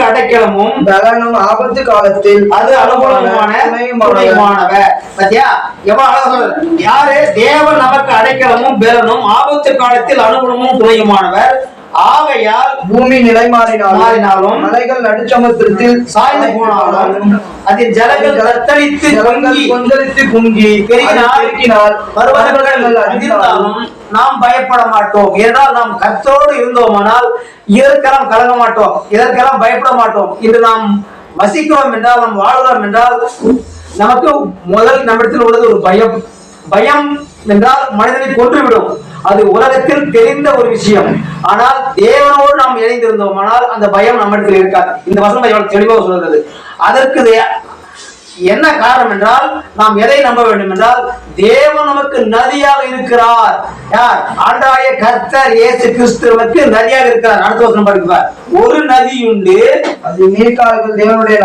அடைக்கலமும் பலனும் ஆபத்து காலத்தில் அது அனுகூலமான துணையுமானவர். பத்தியா எவ்வளவு யாரு? தேவன் நமக்கு அடைக்கலமும் பலனும் ஆபத்து காலத்தில் அனுகூலமும் துணையுமானவர். ஆகையால் பூமி நிலை மாறினாலும் மலைகள் நடுச்சமுத்திரத்தில் சாய்ந்து போனாலும் அதில் ஜலங்கள் கொந்தளித்து பொங்கி பெருகினால் பர்வதங்கள் அதிர்ந்தாலும் நாம் பயப்பட மாட்டோம். ஏனால் நாம் கர்த்தரோடு இருந்தோமானால் இதற்கெல்லாம் கலங்க மாட்டோம், இதற்கெல்லாம் பயப்பட மாட்டோம். இன்று நாம் வசிக்கிறோம் என்றால், நாம் வாழ்கிறோம் என்றால், நமக்கு முதல் நம்மிடத்தில் உள்ளது ஒரு பயம். பயம் என்றால் மனிதனை கொன்றுவிடும். அது உலகத்தில் தெரிந்த ஒரு விஷயம். ஆனால் தேவனோடு நாம் இணைந்திருந்தோம் ஆனால் அந்த பயம் நம்மிடத்தில் இருக்காது. இந்த வசனம் எவ்வளவு தெளிவாக சொல்கிறது. அதற்கு என்ன காரணம் என்றால், நாம் எதை நம்ப வேண்டும் என்றால், தேவன் நமக்கு நதியாக இருக்கிறார். யார்? ஆண்டவராகிய கர்த்தர் இயேசு கிறிஸ்து நமக்கு நதியாக இருக்கிறார். அடுத்த வசனம் படிப்பார். ஒரு நதி உண்டு, அது நீர்க்கால்கள் தேவனுடைய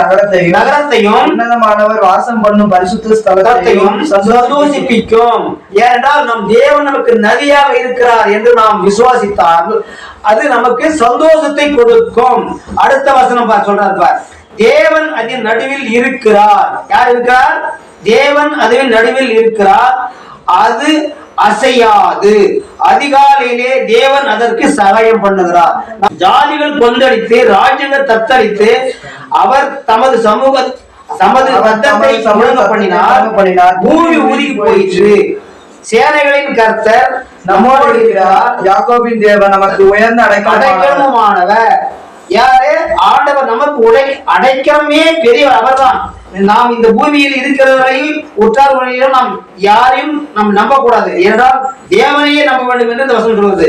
நகரத்தையும் உன்னதமானவர் வாசம் பண்ணும் பரிசுத்த ஸ்தலத்தையும் சந்தோஷிப்பிக்கும். ஏனென்றால் நம் தேவன் நமக்கு நதியாக இருக்கிறார் என்று நாம் விசுவாசித்தால் அது நமக்கு சந்தோஷத்தை கொடுக்கும். அடுத்த வசனம் சொல்றார் பார். தேவன் அதன் நடுவில் இருக்கிறார். யார் இருக்கிறார்? தேவன் அதன் நடுவில் இருக்கிறார். அது அசையாது. அதிகாலையிலே தேவன் அதற்கு சகாயம் பண்ணுகிறார். ஜாதிகள் கொந்தளித்து ராஜ்யங்கள் தத்தளித்து அவர் தமது ரத்தத்தை பண்ணினார். பூமி உருகி போயிற்று. சேனைகளின் கர்த்தர் நம்மோடு இருக்கிறார். யாக்கோபின் தேவன் நமக்கு உயர்ந்த அடைக்கலமானவர். யாரு? ஆண்டவர் நமக்கு அடைக்கலமே பெரியவர், அவர்தான். நாம் இந்த பூமியில் இருக்கிறவரையும் உற்றார் நாம் யாரையும் நாம் நம்ப கூடாது. ஏனென்றால் தேவனையே நம்ப வேண்டும் என்று இந்த வசனம் சொல்வது.